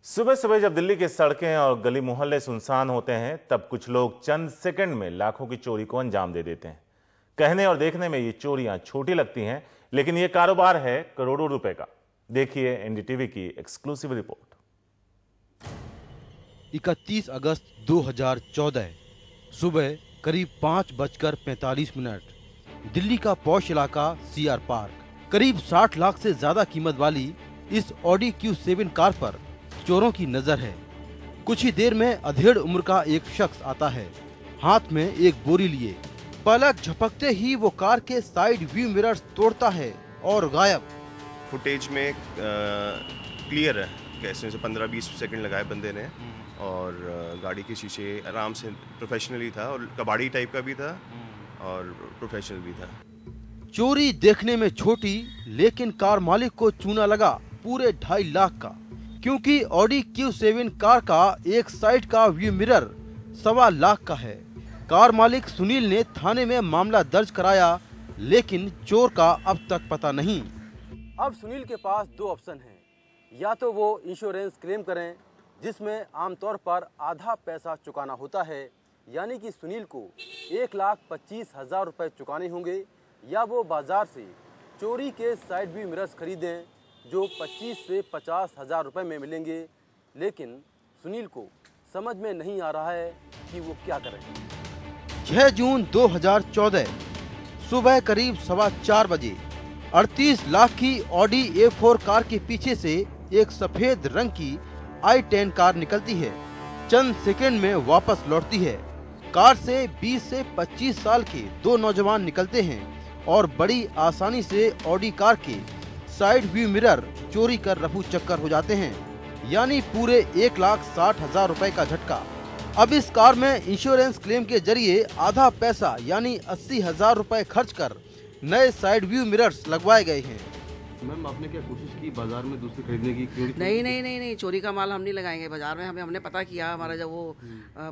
सुबह सुबह जब दिल्ली की सड़कें और गली मोहल्ले सुनसान होते हैं, तब कुछ लोग चंद सेकंड में लाखों की चोरी को अंजाम दे देते हैं। कहने और देखने में ये चोरियां छोटी लगती हैं, लेकिन ये कारोबार है करोड़ों रुपए का। देखिए एनडीटीवी की एक्सक्लूसिव रिपोर्ट। 31 अगस्त 2014 सुबह करीब 5:45 दिल्ली का पॉश इलाका सीआर पार्क। करीब 60 लाख से ज्यादा कीमत वाली इस ऑडी Q7 कार पर चोरों की नजर है। कुछ ही देर में अधेड़ उम्र का एक शख्स आता है, हाथ में एक बोरी लिए। पलक झपकते ही वो कार के साइड व्यू मिरर्स तोड़ता है और गायब। फुटेज में क्लियर है कैसे 15-20 सेकंड लगाए बंदे ने, और गाड़ी के शीशे आराम से प्रोफेशनली था, और कबाड़ी टाइप का भी था और प्रोफेशनल भी था। चोरी देखने में छोटी, लेकिन कार मालिक को चूना लगा पूरे 2.5 लाख का, क्योंकि ऑडी Q7 कार का एक साइड का व्यू मिरर 1.25 लाख का है। कार मालिक सुनील ने थाने में मामला दर्ज कराया, लेकिन चोर का अब तक पता नहीं। अब सुनील के पास 2 ऑप्शन हैं, या तो वो इंश्योरेंस क्लेम करें, जिसमें आमतौर पर आधा पैसा चुकाना होता है, यानी कि सुनील को 1,25,000 रुपए चुकाने होंगे, या वो बाजार से चोरी के साइड व्यू मिरर्स खरीदें जो 25 से 50,000 रुपए में मिलेंगे। लेकिन सुनील को समझ में नहीं आ रहा है कि वो क्या करें। 6 जून 2014 सुबह करीब 4:15 बजे 38 लाख की ऑडी A4 कार के पीछे से एक सफेद रंग की i10 कार निकलती है। चंद सेकंड में वापस लौटती है। कार से 20 से 25 साल के 2 नौजवान निकलते हैं और बड़ी आसानी से ऑडी कार के साइड व्यू मिरर चोरी कर रफू चक्कर हो जाते हैं, यानी पूरे 1,60,000 रुपए का झटका। अब इस कार में इंश्योरेंस क्लेम के जरिए आधा पैसा यानी 80,000 रुपए खर्च कर नए साइड व्यू मिरर्स लगवाए गए हैं। मैम, आपने क्या कोशिश की बाजार में दूसरे खरीदने की? नहीं, चोरी का माल हम नहीं लगाएंगे बाजार में। हमने पता किया, हमारा जब वो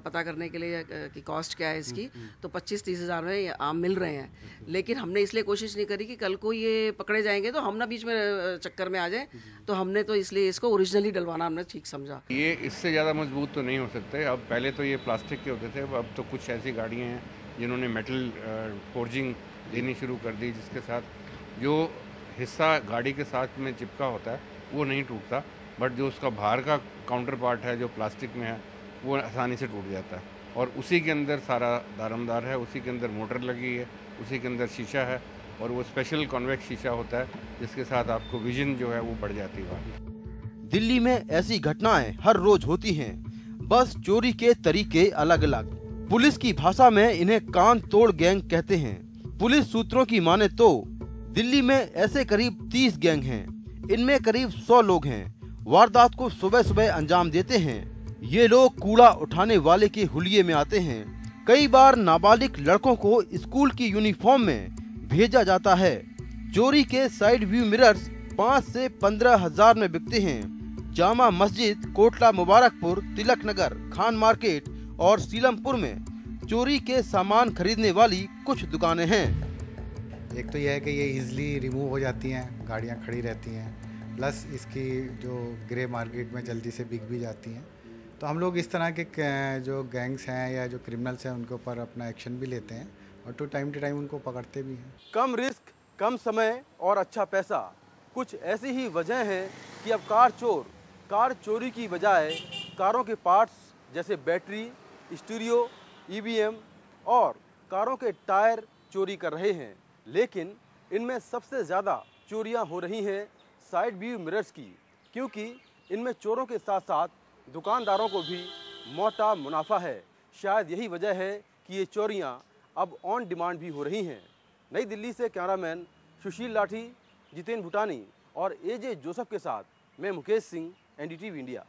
पता करने के लिए कि कॉस्ट क्या है इसकी, तो 25-30 हज़ार में ये आम मिल रहे हैं। लेकिन हमने इसलिए कोशिश नहीं करी कि कल को ये पकड़े जाएंगे तो हम ना बीच में चक्कर में आ जाए, तो हमने तो इसलिए इसको ओरिजिनली डलवाना हमने ठीक समझा। ये इससे ज़्यादा मजबूत तो नहीं हो सकते। अब पहले तो ये प्लास्टिक के होते थे, अब तो कुछ ऐसी गाड़ियाँ हैं जिन्होंने मेटल फोर्जिंग देनी शुरू कर दी, जिसके साथ जो हिस्सा गाड़ी के साथ में चिपका होता है वो नहीं टूटता, बट जो उसका बाहर का काउंटर पार्ट है जो प्लास्टिक में है वो आसानी से टूट जाता है। और उसी के अंदर सारा दारमदार है, उसी के अंदर मोटर लगी है, उसी के अंदर शीशा है, और वो स्पेशल कॉन्वेक्स शीशा होता है जिसके साथ आपको विजन जो है वो बढ़ जाती है। दिल्ली में ऐसी घटनाएं हर रोज होती हैं, बस चोरी के तरीके अलग अलग। पुलिस की भाषा में इन्हें कान तोड़ गैंग कहते हैं। पुलिस सूत्रों की माने तो दिल्ली में ऐसे करीब 30 गैंग हैं। इनमें करीब 100 लोग हैं। वारदात को सुबह सुबह अंजाम देते हैं। ये लोग कूड़ा उठाने वाले के हुलिये में आते हैं। कई बार नाबालिग लड़कों को स्कूल की यूनिफॉर्म में भेजा जाता है। चोरी के साइड व्यू मिरर्स 5 से 15,000 में बिकते हैं। जामा मस्जिद, कोटला मुबारकपुर, तिलक नगर, खान मार्केट और सीलमपुर में चोरी के सामान खरीदने वाली कुछ दुकानें हैं। एक तो यह है कि ये इजीली रिमूव हो जाती हैं, गाड़ियाँ खड़ी रहती हैं, प्लस इसकी जो ग्रे मार्केट में जल्दी से बिक भी जाती हैं। तो हम लोग इस तरह के जो गैंग्स हैं या जो क्रिमिनल्स हैं उनके ऊपर अपना एक्शन भी लेते हैं, और टू टाइम उनको पकड़ते भी हैं। कम रिस्क, कम समय और अच्छा पैसा, कुछ ऐसी ही वजह है कि अब कार चोर कार चोरी की बजाय कारों के पार्ट्स जैसे बैटरी, स्टीरियो, EBM और कारों के टायर चोरी कर रहे हैं। लेकिन इनमें सबसे ज़्यादा चोरियां हो रही हैं साइड व्यू मिरर्स की, क्योंकि इनमें चोरों के साथ साथ दुकानदारों को भी मोटा मुनाफा है। शायद यही वजह है कि ये चोरियां अब ऑन डिमांड भी हो रही हैं। नई दिल्ली से कैमरामैन सुशील लाठी, जितेन भूटानी और AJ जोसेफ के साथ मैं मुकेश सिंह, NDTV इंडिया।